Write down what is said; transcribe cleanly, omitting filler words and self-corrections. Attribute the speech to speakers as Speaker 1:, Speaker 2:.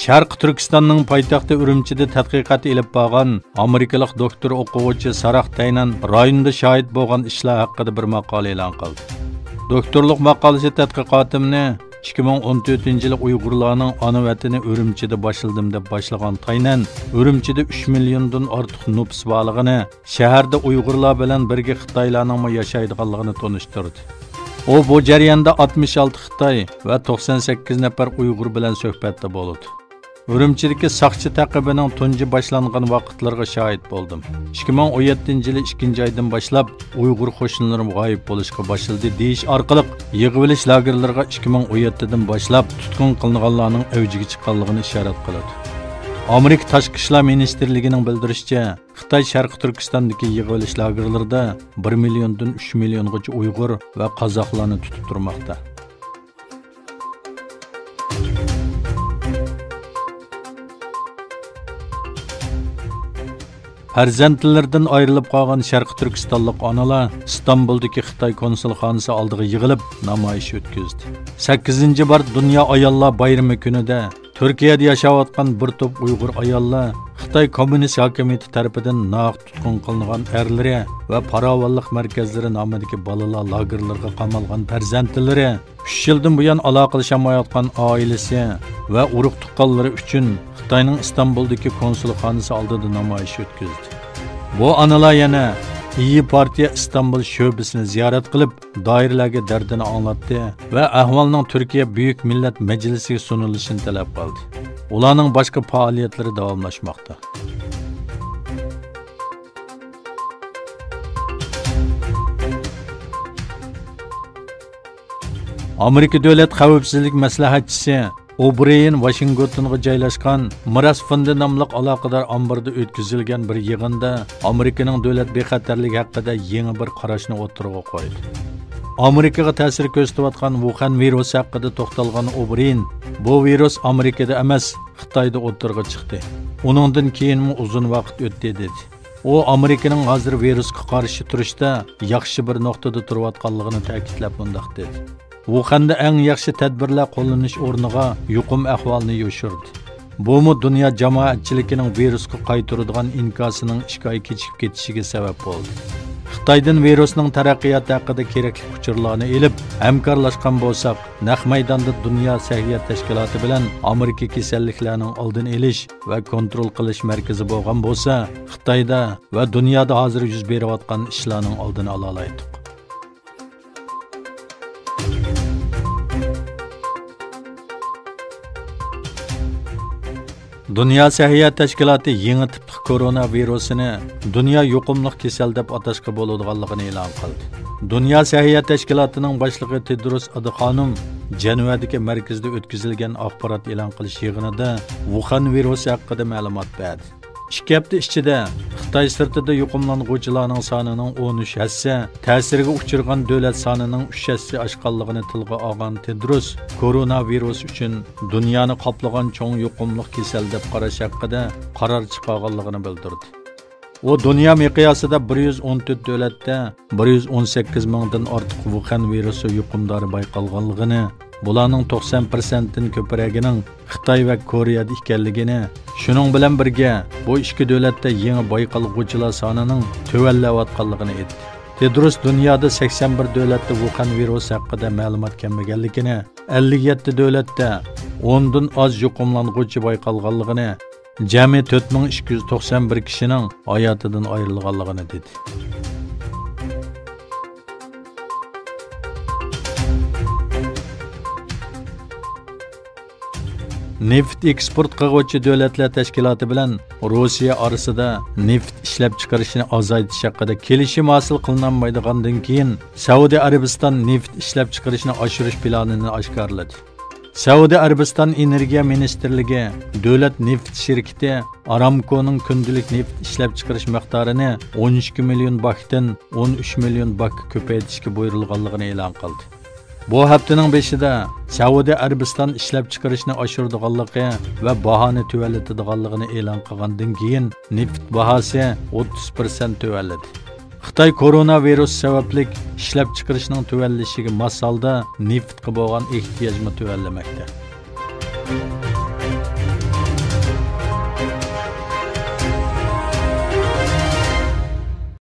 Speaker 1: Sharq Turkistonning poytaxti Urumchida tadqiqot elib borgan Amerikalik doktor o'quvchi Sarah Taynan rayonda shohid bo'lgan ishlar haqida bir maqola e'lon qildi. Doktorlik maqolasi tadqiqotimni 2014-yil Uyg'urlarning ona vatani Urumchida boshladim deb boshlagan Taynan Urumchida 3 milliondan ortiq nüfus borligini, shaharda Uyg'urlar bilan birga Xitoylarning yashaydiganligini tanishtirdi. O bu jarayonda 66 Xitoy va 98 nafar Uyg'ur bilan suhbatda bo'ldi. Urumchidagi saqchi taqibining tunji boshlangan vaqtlarga shohid bo'ldim. 2017-yil 2-oydan boshlab Uyg'ur qo'shinlari g'oyib bo'lishga boshladi deyish orqali yig'ilish lagerlariga 2017dan boshlab tutqun qilinganlarning avjiga chiqqanligini ishorat qiladi. Amerika Tashqi ishlar ministrligining bildirishicha, Xitoy Sharq Turkistondagi yig'ilish lagerlarida 1 milliondan 3 milliongacha Uyg'ur va qozoqlarni tutib turmoqda. Farzandlaridan ayrilib qolgan Sharq Turkistonlik onalar İstanbuldagi Xitoy konsulxonasi oldiga yig'ilib namoyish o'tkazdi. 8-bor Dunyo ayollar bayrami kunida Turkiyada yashayotgan bir to'p Uyg'ur ayollar Xitoy kommunist hokimiyati tomonidan naq tutqun qilingan erlari va farovonlik markazlari nomidagi bolalar lagerlariga qamalgan farzandlari 3 yildan buyon aloqalashamayotgan oilasi va urug' tuqqanlari uchun Xitoyning İstanbuldagi konsulxonasi oldida namoyish o'tkazdi. Bu onalar yana İyi Partiya İstanbul şöbesini ziyorat qilib, doiralarga dardini anglatdi va ahvolning Turkiya Buyuk Millat Majlisiga sunilishini talab qildi. Ularning boshqa faoliyatlari davomlashmoqda. Amerika Davlat xavfsizlik maslahatchisi O'Brien Washingtonga joylashgan Miras fondi nomli aloqador omborda o'tkazilgan bir yig'inda Amerikaning davlat bexatarligi haqida yangi bir qarashni o'tirg'a qo'ydi. Amerikaga ta'sir ko'rsatayotgan Wuhan virusi haqida to'xtalgan O'Brien, bu virus Amerikada emas, Xitoyda o'tirg'a chiqdi. Uningdan keyin uzun vaqt o'tdi dedi. U Amerikaning hozir virusga qarshi turishda yaxshi bir nuqtada turayotganligini ta'kidlab bundoq dedi. Wuhan'da eng yaxshi tadbirlar qo'llanish o'rniga yuqum ahvolini yoshirdi. Bu dunyo jamoatchiligining virusga qaytaradigan inkosining 2 oy kechib ketishiga sabab bo'ldi. Xitoydan virusning taraqqiyoti haqida kerakli uchurlarni elib, hamkorlashgan bo'lsak, naq maydonda Dunyo sog'liqot tashkiloti bilan Amerika kasalliklarning oldini olish va kontrol qilish markazi bo'lgan bo'lsa, Xitoyda va dunyoda hozir yuz berayotgan ishlarning oldini ola olmaydik. Dunyo sog'liqot tashkiloti yangi tipli koronavirusini dunyo yuqumli kasal deb atashga bo'ladiganligini e'lon qildi. Dunyo sog'liqot tashkilotining boshlig'i Tedros Adhanom Janvadagi markazda o'tkazilgan axborot e'lon qilish yig'inida Wuhan virusi haqida ma'lumot berdi. 2 hafta ichida Xitoy sirtida yuqumlanuvchilarning sonining 13 hassa, ta'siriga uchirgan davlat sonining 3 hassa oshganligini tilga olgan Tedros, koronavirus uchun dunyoni qoplagan cho'ng yuqumli kasal deb qarash haqida qaror chiqarganligini bildirdi. O dunyo miqyosida 114 davlatda 118 mingdan ortiq Wuhan virusi yuqumdori bayqalganligini, bularning 90%dan ko'pragining Xitoy va Koreyada ekanligini, shuning bilan birga bu ikki davlatda yangi bayqalg'uvchilar sonining tuvallayotganligini aytdi. Tedros dunyoda 81 davlatda Wuhan virusi haqida ma'lumot kelmaganligini, 57 davlatda 10 dan oz yuqumlanuvchi bayqalganligini, jami 4291 kishining hayotidan ayrilganligini dedi. Neft eksport qiluvchi davlatlar tashkiloti bilan Rossiya orasida neft ishlab chiqarishni ozaytirish haqida kelishim hosil qilinmaydigandan keyin Saudiya Arabiston neft ishlab chiqarishni oshirish planini oshkorladi. Saudiya Arabiston Energiya ministrligi davlat neft shirkati Aramco'ning kundalik neft ishlab chiqarish miqdorini 12 million bakdan 13 million bak ko'paytirishga buyurilganligini e'lon qildi. Bu haftaning 5'ida Saudiya Arabiston ishlab chiqarishni oshiradiganligi va bahoni tuvallatadiganligini e'lon qilgandan keyin neft bahosi 30% tuvalladi. Xitoy koronavirus sababli ishlab chiqarishning tuvallashiga mos holda neftga bo'lgan ehtiyojni tuvallamoqda.